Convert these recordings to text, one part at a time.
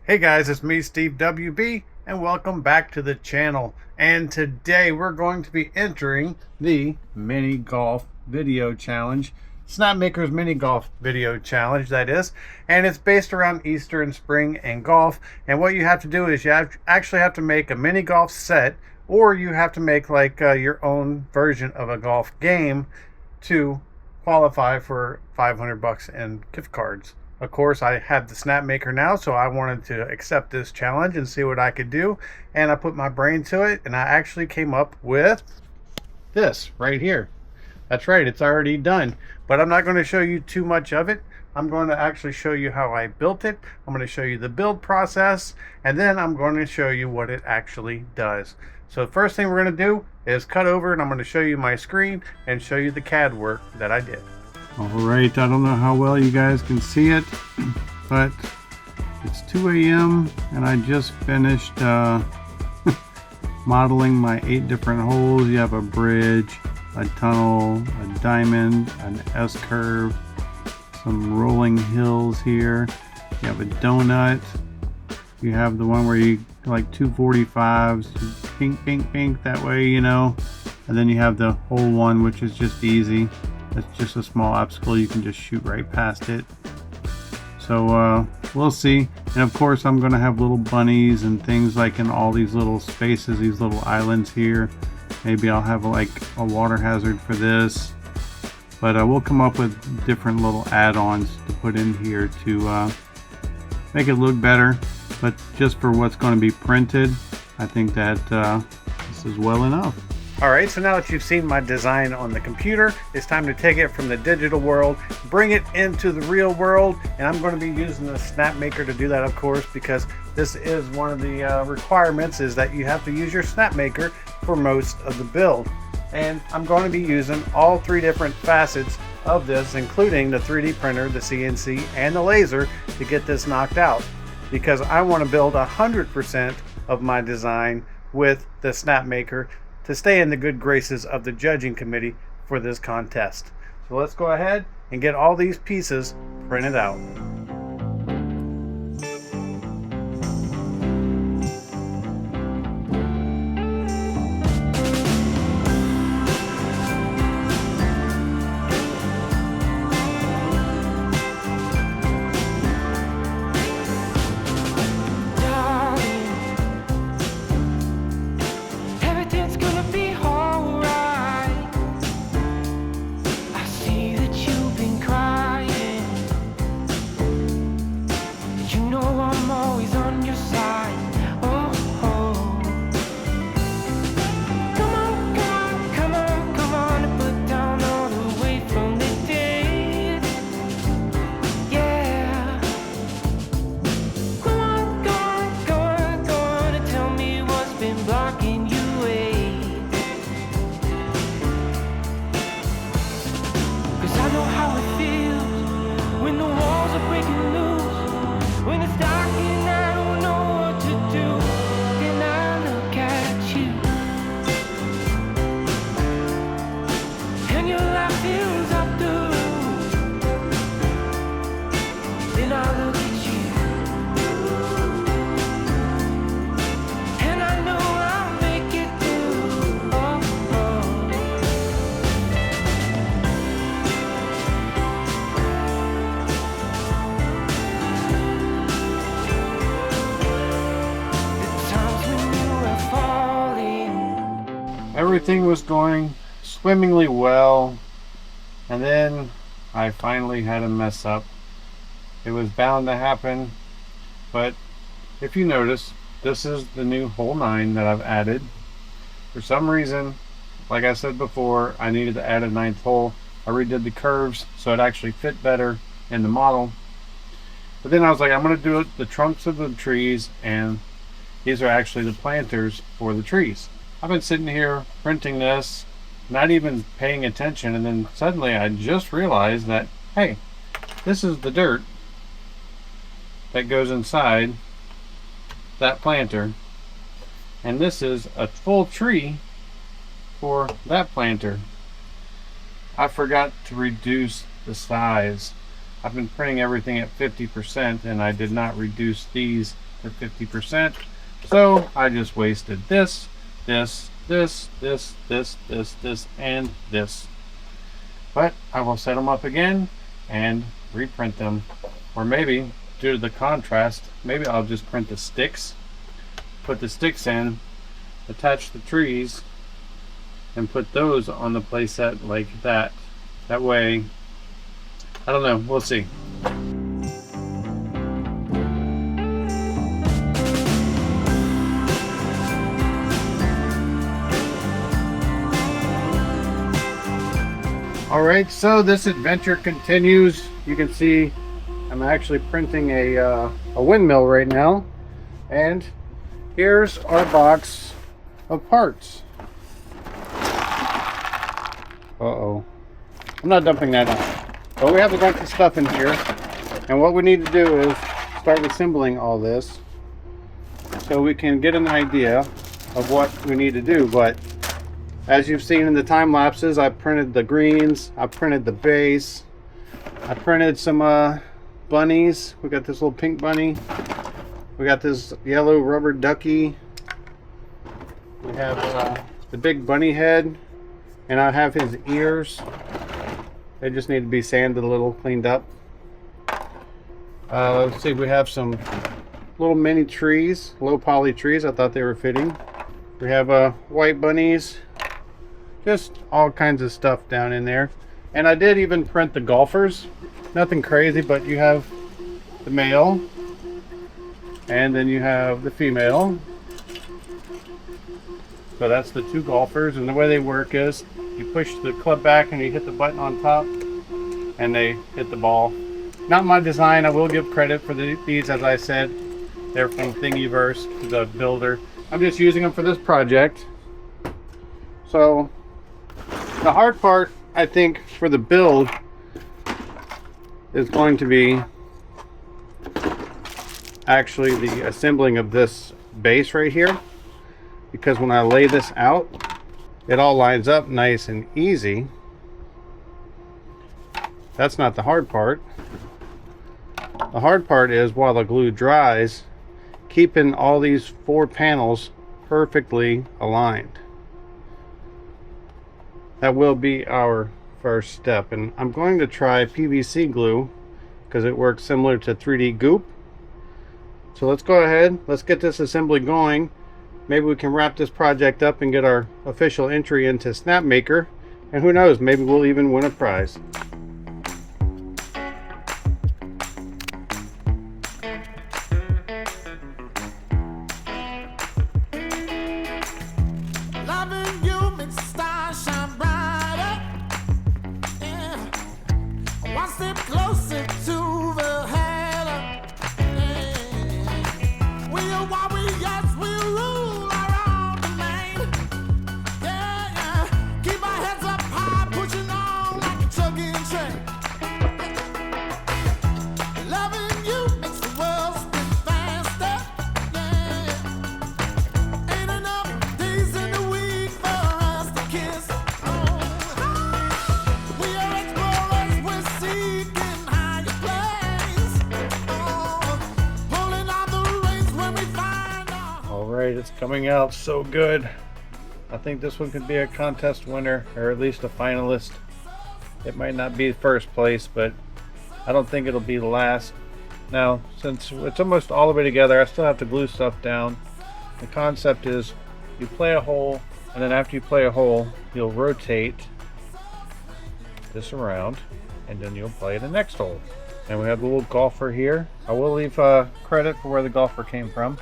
Hey guys, it's me, Steve WB, and welcome back to the channel. And today we're going to be entering the mini golf video challenge, Snapmaker's mini golf video challenge, that is. And it's based around Easter and spring and golf. And what you have to do is you actually have to make a mini golf set, or you have to make like your own version of a golf game to qualify for 500 bucks in gift cards. Of course, I have the Snapmaker now, so I wanted to accept this challenge and see what I could do. And I put my brain to it, and I actually came up with this right here. That's right, it's already done. But I'm not going to show you too much of it. I'm going to actually show you how I built it. I'm going to show you the build process, and then I'm going to show you what it actually does. So the first thing we're going to do is cut over, and I'm going to show you my screen and show you the CAD work that I did. Alright, I don't know how well you guys can see it, but it's 2 a.m. and I just finished modeling my 8 different holes. You have a bridge, a tunnel, a diamond, an S-curve, some rolling hills here. You have a donut. You have the one where you like 245s, pink, pink, pink, that way, you know. And then you have the hole one, which is just easy. It's just a small obstacle, you can just shoot right past it. So we'll see. And of course I'm going to have little bunnies and things like in all these little spaces, these little islands here. Maybe I'll have like a water hazard for this. But we'll come up with different little add-ons to put in here to make it look better. But just for what's going to be printed, I think that this is well enough. Alright, so now that you've seen my design on the computer, it's time to take it from the digital world, bring it into the real world, and I'm going to be using the Snapmaker to do that, of course, because this is one of the requirements is that you have to use your Snapmaker for most of the build. And I'm going to be using all 3 different facets of this, including the 3D printer, the CNC, and the laser to get this knocked out, because I want to build 100% of my design with the Snapmaker to stay in the good graces of the judging committee for this contest. So let's go ahead and get all these pieces printed out. Everything was going swimmingly well, and then I finally had a mess up. It was bound to happen, but if you notice, this is the new hole 9 that I've added. For some reason, like I said before, I needed to add a 9th hole. I redid the curves so it actually fit better in the model. But then I was like, I'm going to do the trunks of the trees, and these are actually the planters for the trees. I've been sitting here printing this, not even paying attention, and then suddenly I just realized that, hey, this is the dirt that goes inside that planter, and this is a full tree for that planter. I forgot to reduce the size. I've been printing everything at 50%, and I did not reduce these for 50%. So I just wasted this, and this. But I will set them up again and reprint them. Or maybe, due to the contrast, maybe I'll just print the sticks, put the sticks in, attach the trees, and put those on the playset like that. That way, I don't know, we'll see. Alright, so this adventure continues. You can see I'm actually printing a windmill right now. And here's our box of parts. Uh-oh. I'm not dumping that out. But we have a bunch of stuff in here. And what we need to do is start assembling all this so we can get an idea of what we need to do. But as you've seen in the time lapses, I printed the greens, I printed the base, I printed some bunnies. We got this little pink bunny. We got this yellow rubber ducky. We have the big bunny head, and I have his ears. They just need to be sanded a little, cleaned up. Let's see, we have some little mini trees, low poly trees. I thought they were fitting. We have white bunnies. Just all kinds of stuff down in there. And I did even print the golfers. Nothing crazy, but you have the male and then you have the female. So that's the two golfers, and the way they work is you push the club back and you hit the button on top and they hit the ball. Not my design. I will give credit for these, as I said. They're from Thingiverse, the builder. I'm just using them for this project. So the hard part, I think, for the build is going to be actually the assembling of this base right here, because when I lay this out, it all lines up nice and easy. That's not the hard part. The hard part is, while the glue dries, keeping all these 4 panels perfectly aligned. That will be our first step, and I'm going to try PVC glue because it works similar to 3D goop. So let's go ahead, let's get this assembly going. Maybe we can wrap this project up and get our official entry into Snapmaker, and who knows, maybe we'll even win a prize. It's coming out so good. I think this one could be a contest winner, or at least a finalist. It might not be first place, but I don't think it'll be last. Now, since it's almost all the way together, I still have to glue stuff down. The concept is you play a hole, and then after you play a hole, you'll rotate this around, and then you'll play the next hole. And we have the little golfer here. I will leave credit for where the golfer came from.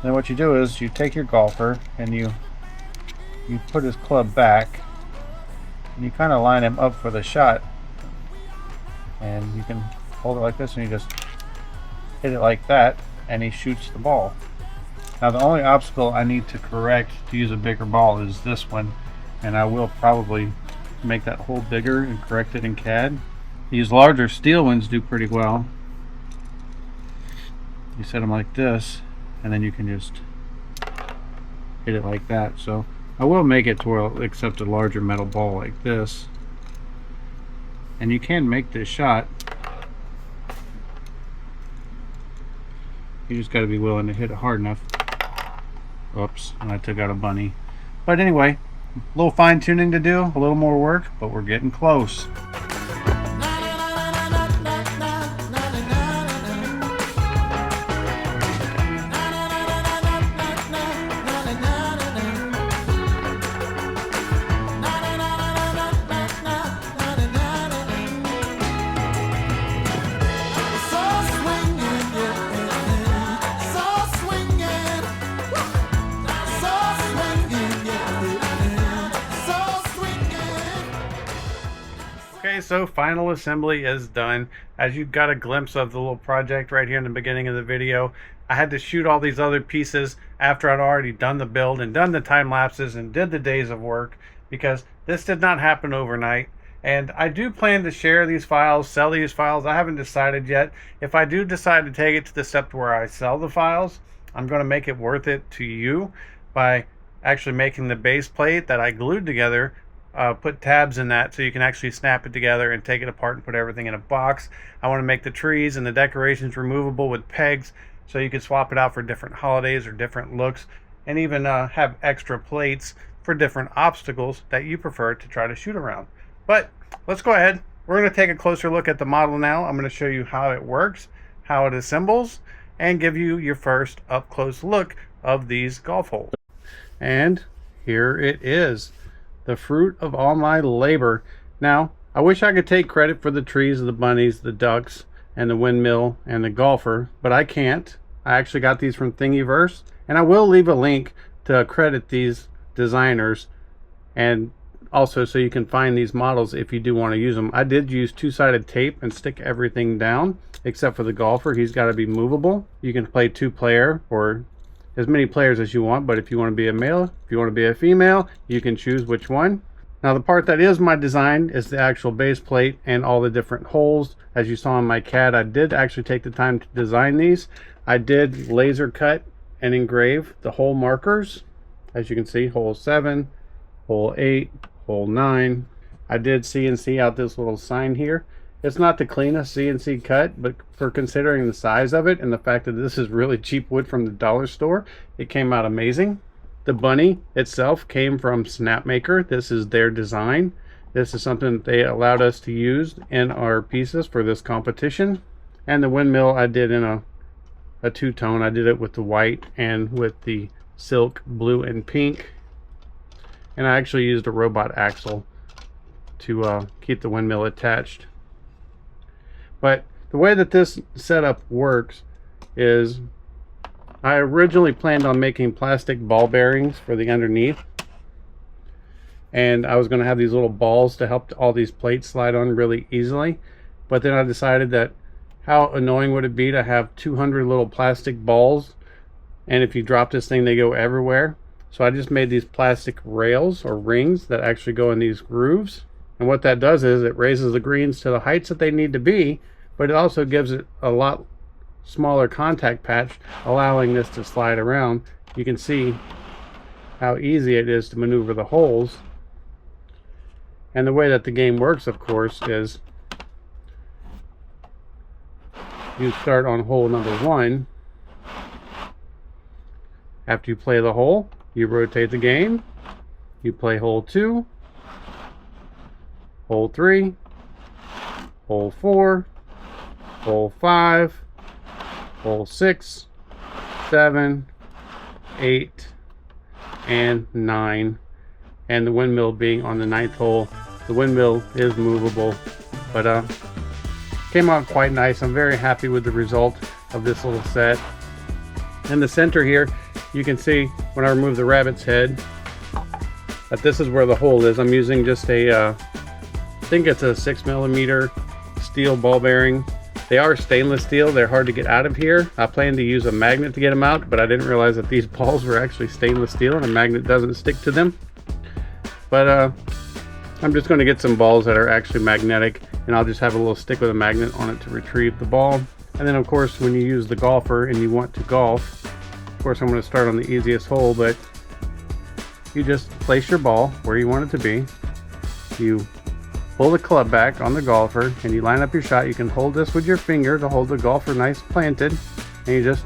Then what you do is you take your golfer and you put his club back, and you kind of line him up for the shot, and you can hold it like this and you just hit it like that and he shoots the ball. Now the only obstacle I need to correct to use a bigger ball is this one, and I will probably make that hole bigger and correct it in CAD. These larger steel ones do pretty well. You set them like this, and then you can just hit it like that. So I will make it to where I'll accept a larger metal ball like this, and you can make this shot You just got to be willing to hit it hard enough. Oops, and I took out a bunny. But anyway, a little fine tuning to do, a little more work, but we're getting close. Okay, so final assembly is done. As you got a glimpse of the little project right here in the beginning of the video, I had to shoot all these other pieces after I'd already done the build and done the time lapses and did the days of work, because this did not happen overnight. And I do plan to share these files, sell these files. I haven't decided yet. If I do decide to take it to the step where I sell the files, I'm going to make it worth it to you by actually making the base plate that I glued together, put tabs in that so you can actually snap it together and take it apart and put everything in a box. I want to make the trees and the decorations removable with pegs so you can swap it out for different holidays or different looks, and even have extra plates for different obstacles that you prefer to try to shoot around. But let's go ahead. We're going to take a closer look at the model now. I'm going to show you how it works, how it assembles, and give you your first up close look of these golf holes. And here it is, the fruit of all my labor. Now, I wish I could take credit for the trees, the bunnies, the ducks, and the windmill, and the golfer, but I can't. I actually got these from Thingiverse, and I will leave a link to credit these designers, and also so you can find these models if you do want to use them. I did use two-sided tape and stick everything down, except for the golfer. He's got to be movable. You can play two-player or as many players as you want, but if you want to be a male, if you want to be a female, you can choose which one. Now the part that is my design is the actual base plate and all the different holes. As you saw in my CAD, I did actually take the time to design these. I did laser cut and engrave the hole markers. As you can see, hole 7, hole 8, hole 9. I did CNC out this little sign here. It's not the cleanest CNC cut, but for considering the size of it and the fact that this is really cheap wood from the dollar store, it came out amazing. The bunny itself came from Snapmaker. This is their design. This is something that they allowed us to use in our pieces for this competition. And the windmill I did in a two-tone. I did it with the white and with the silk blue and pink. And I actually used a robot axle to keep the windmill attached. But the way that this setup works is I originally planned on making plastic ball bearings for the underneath, and I was going to have these little balls to help all these plates slide on really easily. But then I decided that how annoying would it be to have 200 little plastic balls, and if you drop this thing they go everywhere. So I just made these plastic rails or rings that actually go in these grooves, and what that does is it raises the greens to the heights that they need to be, but it also gives it a lot smaller contact patch, allowing this to slide around. You can see how easy it is to maneuver the holes. And the way that the game works, of course, is you start on hole number 1. After you play the hole, you rotate the game. You play hole 2, hole 3, hole 4, hole 5, hole 6, 7, 8, and 9, and the windmill being on the 9th hole. The windmill is movable, but came out quite nice. I'm very happy with the result of this little set. In the center here, you can see when I remove the rabbit's head that this is where the hole is. I'm using just a, I think it's a 6mm steel ball bearing. They are stainless steel. They're hard to get out of here. I plan to use a magnet to get them out, but I didn't realize that these balls were actually stainless steel and a magnet doesn't stick to them. But I'm just going to get some balls that are actually magnetic, and I'll just have a little stick with a magnet on it to retrieve the ball. And then of course when you use the golfer and you want to golf, of course I'm going to start on the easiest hole, but you just place your ball where you want it to be. You pull the club back on the golfer and you line up your shot. You can hold this with your finger to hold the golfer nice planted, and you just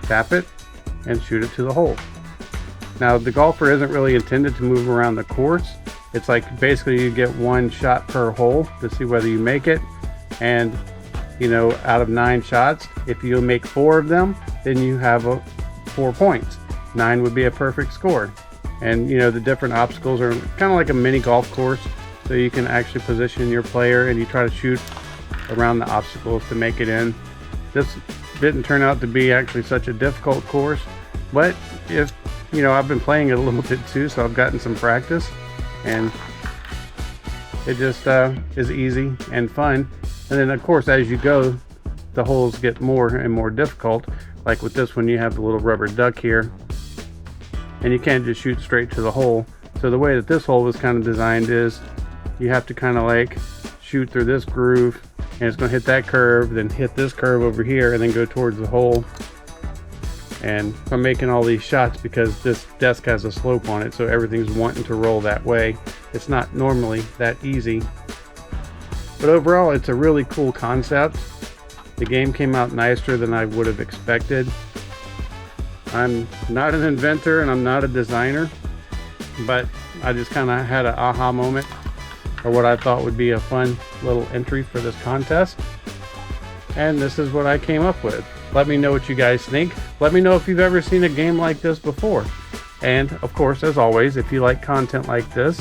tap it, and shoot it to the hole. Now the golfer isn't really intended to move around the course. It's like basically you get one shot per hole to see whether you make it, and you know, out of 9 shots, if you make 4 of them, then you have 4 points. 9 would be a perfect score. And you know, the different obstacles are kind of like a mini golf course, so you can actually position your player and you try to shoot around the obstacles to make it in. This didn't turn out to be actually such a difficult course, but if you know, I've been playing it a little bit too, so I've gotten some practice, and it just is easy and fun. And then of course, as you go, the holes get more and more difficult. Like with this one, you have the little rubber duck here, and you can't just shoot straight to the hole. So the way that this hole was kind of designed is you have to kind of like shoot through this groove, and it's going to hit that curve, then hit this curve over here, and then go towards the hole. And I'm making all these shots because this desk has a slope on it, so everything's wanting to roll that way. It's not normally that easy, but overall it's a really cool concept. The game came out nicer than I would have expected. I'm not an inventor and I'm not a designer, but I just kind of had an aha moment, or what I thought would be a fun little entry for this contest, and this is what I came up with. Let me know what you guys think. Let me know if you've ever seen a game like this before. And of course, as always, if you like content like this,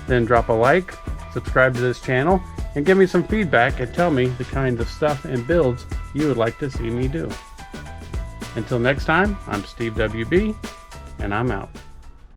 then drop a like, subscribe to this channel, and give me some feedback and tell me the kind of stuff and builds you would like to see me do. Until next time, I'm Steve WB, and I'm out.